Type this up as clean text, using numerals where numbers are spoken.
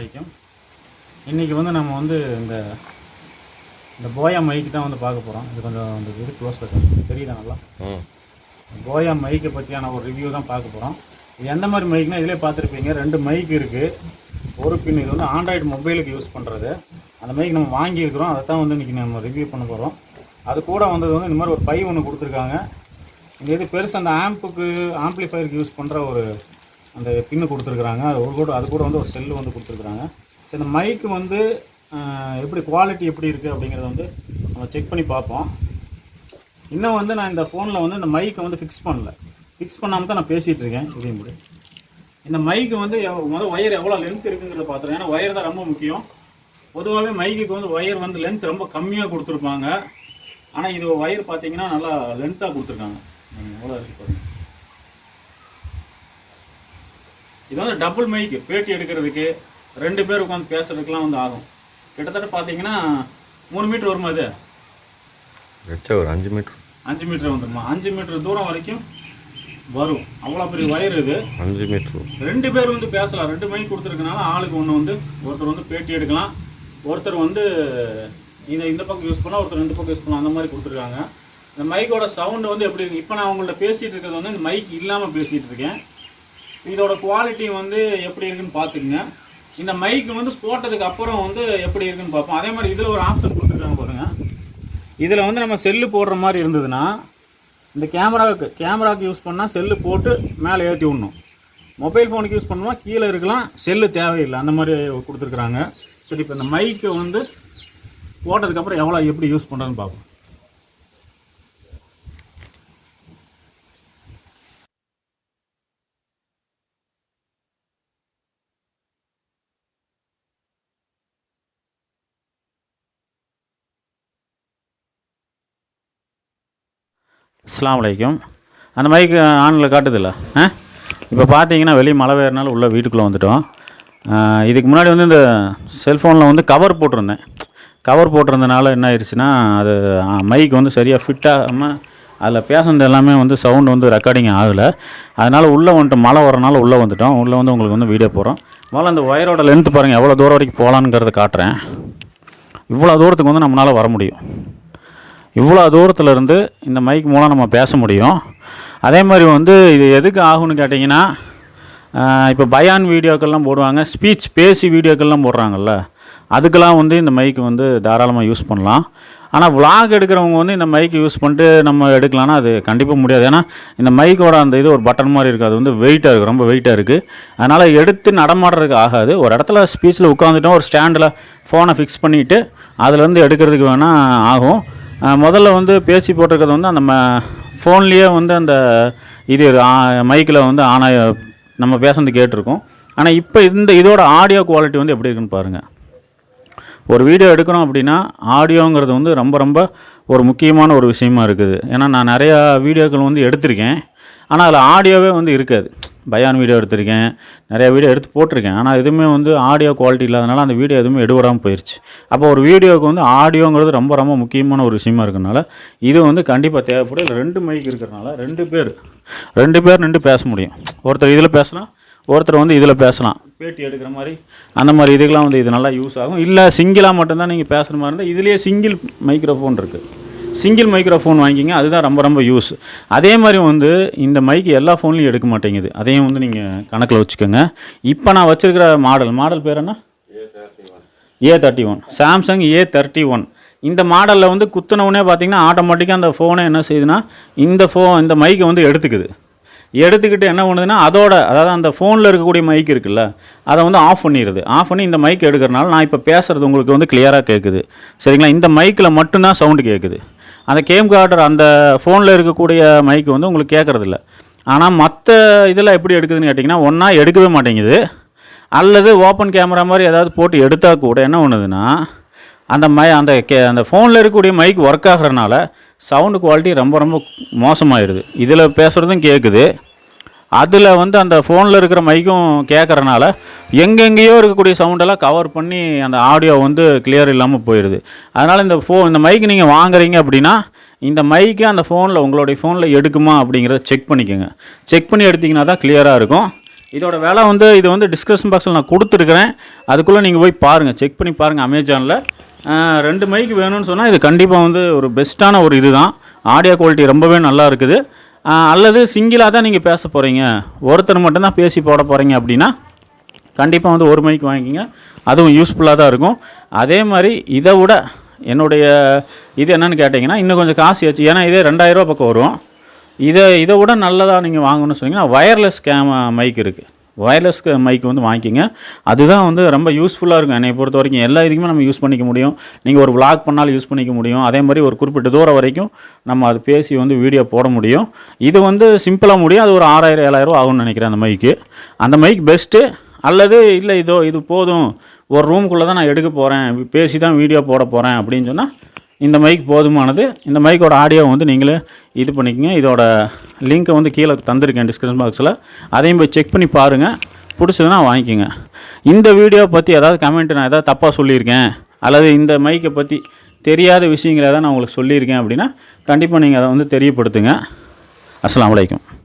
அலைக்கும். இன்றைக்கி வந்து நம்ம வந்து இந்த போயா மைக்கு தான் வந்து பார்க்க போகிறோம். இது கொஞ்சம் இந்த இது க்ளோஸில் தெரியுதா நல்லா? போயா மைக்கை பற்றியான ஒரு ரிவ்யூ தான் பார்க்க போகிறோம். இது எந்த மாதிரி மைக்னா இதிலே பார்த்துருப்பீங்க, 2 மைக் இருக்குது. ஒரு பின் இது வந்து ஆண்ட்ராய்டு மொபைலுக்கு யூஸ் பண்ணுறது. அந்த மைக் நம்ம வாங்கியிருக்கிறோம், அதை தான் வந்து இன்றைக்கி நம்ம ரிவ்யூ பண்ண போகிறோம். அது கூட வந்தது வந்து இந்த மாதிரி ஒரு பை ஒன்று கொடுத்துருக்காங்க. இந்த இது பெருசு அந்த ஆம்ப்ளிஃபயருக்கு யூஸ் பண்ணுற ஒரு அந்த பின்னு கொடுத்துருக்குறாங்க. அது கூட வந்து ஒரு செல்லு வந்து கொடுத்துருக்குறாங்க. ஸோ இந்த மைக்கு வந்து எப்படி குவாலிட்டி எப்படி இருக்குது அப்படிங்கிறத வந்து நம்ம செக் பண்ணி பார்ப்போம். இன்னும் வந்து நான் இந்த ஃபோனில் வந்து இந்த மைக்கை வந்து ஃபிக்ஸ் பண்ணாமல் தான் நான் பேசிகிட்டு இருக்கேன். இதையும் கூட இந்த மைக்கு வந்து ஒயர் எவ்வளோ லென்த் இருக்குங்கிறத பார்த்துருவேன். ஏன்னா ஒயர் தான் ரொம்ப முக்கியம். பொதுவாகவே மைக்குக்கு வந்து ஒயர் வந்து லென்த் ரொம்ப கம்மியாக கொடுத்துருப்பாங்க. ஆனால் இது ஒயர் பார்த்தீங்கன்னா நல்லா லென்த்தாக கொடுத்துருக்காங்க. எவ்வளோ இருக்குது பாருங்கள். இது வந்து டபுள் மைக்கு, பேட்டி எடுக்கிறதுக்கு 2 பேர் உட்காந்து பேசுறதுக்கெலாம் வந்து ஆகும். கிட்டத்தட்ட பார்த்தீங்கன்னா 3 மீட்டர் வருமா? இது ஒரு 5 மீட்டர் வந்துருமா? 5 மீட்டர் தூரம் வரைக்கும் வரும். அவ்வளோ பெரிய ஒயர் இது. 5 மீட்டர் 2 பேர் வந்து பேசலாம். 2 மைக் கொடுத்துருக்கனால ஆளுக்கு ஒன்று வந்து ஒருத்தர் வந்து பேட்டி எடுக்கலாம், ஒருத்தர் வந்து இந்த பக்கம் யூஸ் பண்ணலாம், ஒருத்தர் இந்த பக்கம் யூஸ் பண்ணலாம். அந்த மாதிரி கொடுத்துருக்காங்க. இந்த மைக்கோட சவுண்டு வந்து எப்படி இருக்கு? இப்போ நான் உங்கள்ட்ட பேசிகிட்டு இருக்கிறது வந்து இந்த மைக் இல்லாமல் பேசிகிட்டு இருக்கேன். இதோட குவாலிட்டி வந்து எப்படி இருக்குன்னு பார்த்துக்குங்க. இந்த மைக்கு வந்து போட்டதுக்கு அப்புறம் வந்து எப்படி இருக்குன்னு பார்ப்போம். அதே மாதிரி இதில் ஒரு ஆப்ஷன் கொடுத்துருக்காங்க பாருங்க. இதில் வந்து நம்ம செல்லு போடுற மாதிரி இருந்ததுன்னா இந்த கேமராவுக்கு யூஸ் பண்ணால் செல்லு போட்டு மேலே ஏற்றி விடணும். மொபைல் ஃபோனுக்கு யூஸ் பண்ணோம்னா கீழே இருக்கலாம், செல்லு தேவையில்லை. அந்த மாதிரி கொடுத்துருக்குறாங்க. சரி, இப்போ இந்த மைக்கை வந்து போட்டதுக்கப்புறம் எப்படி யூஸ் பண்ணுறதுன்னு பார்ப்போம். அஸ்ஸலாமு அலைக்கும். அந்த மைக்கு ஆனில் காட்டுதில்ல. இப்போ பார்த்தீங்கன்னா வெளியே மழை பெய்யறனால உள்ளே வீட்டுக்குள்ளே வந்துட்டோம். இதுக்கு முன்னாடி வந்து இந்த செல்ஃபோனில் வந்து கவர் போட்டிருந்தனால என்ன ஆயிடுச்சுன்னா, அது மைக்கு வந்து சரியாக ஃபிட் ஆகாமல் அதில் பேசுனது எல்லாமே வந்து சவுண்டு வந்து ரெக்கார்டிங் ஆகலை. அதனால் உள்ளே வந்துட்டு மழை வரனால உள்ளே வந்துட்டோம். உள்ளே வந்து உங்களுக்கு வந்து வீடியோ போகிறோம். முதல்ல அந்த ஒயரோட லென்த்து பாருங்கள், எவ்வளோ தூரம் வரைக்கும் போகலான்ங்கிறத காட்டுறேன். இவ்வளோ தூரத்துக்கு வந்து நம்மளால் வர முடியும். இவ்வளோ தூரத்தில் இருந்து இந்த மைக் மூலம் நம்ம பேச முடியும். அதே மாதிரி வந்து இது எதுக்கு ஆகும்னு கேட்டிங்கன்னா, இப்போ பயான் வீடியோக்கள்லாம் போடுவாங்க, பேசி வீடியோக்கள்லாம் போடுறாங்கல்ல, அதுக்கெல்லாம் வந்து இந்த மைக்கு வந்து தாராளமாக யூஸ் பண்ணலாம். ஆனால் விளாக் எடுக்கிறவங்க வந்து இந்த மைக்கு யூஸ் பண்ணிட்டு நம்ம எடுக்கலான்னா அது கண்டிப்பாக முடியாது. ஏன்னா இந்த மைக்கோட அந்த இது ஒரு பட்டன் மாதிரி இருக்குது, அது வந்து வெயிட்டாக இருக்குது, ரொம்ப வெயிட்டாக இருக்குது. அதனால் எடுத்து நடமாடுறதுக்கு ஆகாது. ஒரு இடத்துல ஸ்பீச்சில் உட்காந்துட்டோம், ஒரு ஸ்டாண்டில் ஃபோனை ஃபிக்ஸ் பண்ணிவிட்டு அதுலேருந்து எடுக்கிறதுக்கு வேணால் ஆகும். முதல்ல வந்து பேசி போட்டிருக்கிறது வந்து அந்த ஃபோன்லேயே வந்து அந்த இது மைக்கில் வந்து நம்ம பேசுறது கேட்டிருக்கோம். ஆனால் இப்போ இதோட ஆடியோ குவாலிட்டி வந்து எப்படி இருக்குன்னு பாருங்கள். ஒரு வீடியோ எடுக்கிறோம் அப்படின்னா ஆடியோங்கிறது வந்து ரொம்ப ரொம்ப ஒரு முக்கியமான ஒரு விஷயமா இருக்குது. ஏன்னா நான் நிறையா வீடியோக்கள் வந்து எடுத்திருக்கேன், ஆனால் அதில் ஆடியோவே வந்து இருக்காது. பயான் வீடியோ எடுத்திருக்கேன், நிறையா வீடியோ எடுத்து போட்டிருக்கேன். ஆனால் எதுவுமே வந்து ஆடியோ குவாலிட்டி இல்லாதனால அந்த வீடியோ எதுவுமே எடுபடாமல் போயிடுச்சு. அப்போ ஒரு வீடியோவுக்கு வந்து ஆடியோங்கிறது ரொம்ப ரொம்ப முக்கியமான ஒரு விஷயமா இருக்கிறனால இது வந்து கண்டிப்பாக தேவைப்படும். இல்லை 2 மைக் இருக்கிறனால 2 பேர் நின்று பேச முடியும். ஒருத்தர் இதில் பேசலாம், ஒருத்தர் வந்து இதில் பேசலாம். பேட்டி எடுக்கிற மாதிரி அந்த மாதிரி இதுக்கெலாம் வந்து இது நல்லா யூஸ் ஆகும். இல்லை சிங்கிளாக மட்டும்தான் நீங்கள் பேசுகிற மாதிரி இருந்தால் இதுலேயே சிங்கிள் மைக்ரோஃபோன் இருக்குது. சிங்கிள் மைக்ரோஃபோன் வாங்கிங்க, அதுதான் ரொம்ப ரொம்ப யூஸ். அதே மாதிரி வந்து இந்த மைக்கு எல்லா ஃபோன்லையும் எடுக்க மாட்டேங்குது. அதையும் வந்து நீங்கள் கணக்கில் வச்சுக்கோங்க. இப்போ நான் வச்சுருக்கிற மாடல் பேர் என்ன? A31, Samsung A31. இந்த மாடலில் வந்து குத்துனவுடனே பார்த்தீங்கன்னா ஆட்டோமேட்டிக்காக அந்த ஃபோனை என்ன செய்யுதுன்னா இந்த மைக்கை வந்து எடுத்துக்கிட்டு என்ன பண்ணுதுன்னா அதாவது அந்த ஃபோனில் இருக்கக்கூடிய மைக் இருக்குல்ல, அதை வந்து ஆஃப் பண்ணி இந்த மைக் எடுக்கிறனால நான் இப்போ பேசுகிறது உங்களுக்கு வந்து கிளியராக கேட்குது. சரிங்களா? இந்த மைக்கில் மட்டும்தான் சவுண்டு கேட்குது. அந்த கேம்கார்டர் அந்த ஃபோனில் இருக்கக்கூடிய மைக்கு வந்து உங்களுக்கு கேட்குறதில்ல. ஆனால் மற்ற இதில் எப்படி எடுக்குதுன்னு கேட்டிங்கன்னா, ஒன்றா எடுக்கவே மாட்டேங்குது, அல்லது ஓப்பன் கேமரா மாதிரி ஏதாவது போட்டு எடுத்தால் கூட என்ன பண்ணுதுன்னா அந்த ஃபோனில் இருக்கக்கூடிய மைக் ஒர்க் ஆகிறதுனால சவுண்டு குவாலிட்டி ரொம்ப ரொம்ப மோசமாகிடுது. இதில் பேசுகிறதும் கேட்குது, அதில் வந்து அந்த ஃபோனில் இருக்கிற மைக்கும் கேட்குறனால எங்கெங்கேயோ இருக்கக்கூடிய சவுண்டெல்லாம் கவர் பண்ணி அந்த ஆடியோ வந்து கிளியர் இல்லாமல் போயிடுது. அதனால் இந்த மைக்கு நீங்கள் வாங்குறீங்க அப்படின்னா இந்த மைக்கு அந்த ஃபோனில் உங்களுடைய ஃபோனில் எடுக்குமா அப்படிங்கிறத செக் பண்ணிக்கோங்க. செக் பண்ணி எடுத்திங்கன்னா தான் கிளியராக இருக்கும். இதோட விலை வந்து இது வந்து டிஸ்கிரிப்ஷன் பாக்ஸில் நான் கொடுத்துருக்குறேன். அதுக்குள்ளே நீங்கள் போய் பாருங்கள், செக் பண்ணி பாருங்கள் அமேசானில். 2 மைக் வேணும்னு சொன்னால் இது கண்டிப்பாக வந்து ஒரு பெஸ்ட்டான ஒரு இது தான். ஆடியோ குவாலிட்டி ரொம்பவே நல்லா இருக்குது. அல்லது சிங்கிளாக தான் நீங்கள் பேச போகிறீங்க, ஒருத்தர் மட்டும்தான் பேசி போட போகிறீங்க அப்படின்னா கண்டிப்பாக வந்து ஒரு மைக் வாங்கிக்கிங்க, அதுவும் யூஸ்ஃபுல்லாக தான் இருக்கும். அதே மாதிரி இதை விட என்னுடைய இது என்னென்னு கேட்டிங்கன்னா இன்னும் கொஞ்சம் காசு ஆச்சு. ஏன்னா இதே 2000 ரூபா பக்கம் வரும். இதை விட நல்லதாக நீங்கள் வாங்கணும்னு சொன்னீங்கன்னா வயர்லெஸ் மைக் இருக்குது. வயர்லெஸ் மைக் வந்து வாங்கிக்கிங்க. அதுதான் வந்து ரொம்ப யூஸ்ஃபுல்லாக இருக்கும். என்னை பொறுத்த வரைக்கும் எல்லா இதுக்குமே நம்ம யூஸ் பண்ணிக்க முடியும். நீங்கள் ஒரு vlog பண்ணாலும் யூஸ் பண்ணிக்க முடியும். அதே மாதிரி ஒரு குறிப்பிட்ட தூரம் வரைக்கும் நம்ம அது பேசி வந்து வீடியோ போட முடியும். இது வந்து சிம்பிளாக முடியும். அது ஒரு 6000 7000 ரூபா ஆகும்னு நினைக்கிறேன் அந்த மைக்கு. அந்த மைக் பெஸ்ட்டு. அல்லது இல்லை இது போதும், ஒரு ரூமுக்குள்ளே தான் நான் எடுக்க போகிறேன், பேசி தான் வீடியோ போட போகிறேன் அப்படின்னு சொன்னால் இந்த மைக் போதுமானது. இந்த மைக்கோட ஆடியோ வந்து நீங்களே இது பண்ணிக்கோங்க. இதோட லிங்க்கை வந்து கீழே தந்திருக்கேன் டிஸ்கிரிப்ஷன் பாக்ஸில். அதையும் போய் செக் பண்ணி பாருங்கள். பிடிச்சதுன்னா வாங்கிக்கோங்க. இந்த வீடியோ பற்றி ஏதாவது கமெண்ட் நான் ஏதாவது தப்பாக சொல்லியிருக்கேன் அல்லது இந்த மைக்கை பற்றி தெரியாத விஷயங்களை ஏதாவது நான் உங்களுக்கு சொல்லியிருக்கேன் அப்படின்னா கண்டிப்பாக நீங்கள் அதை வந்து தெரியப்படுத்துங்க. அஸ்ஸலாமு அலைக்கும்.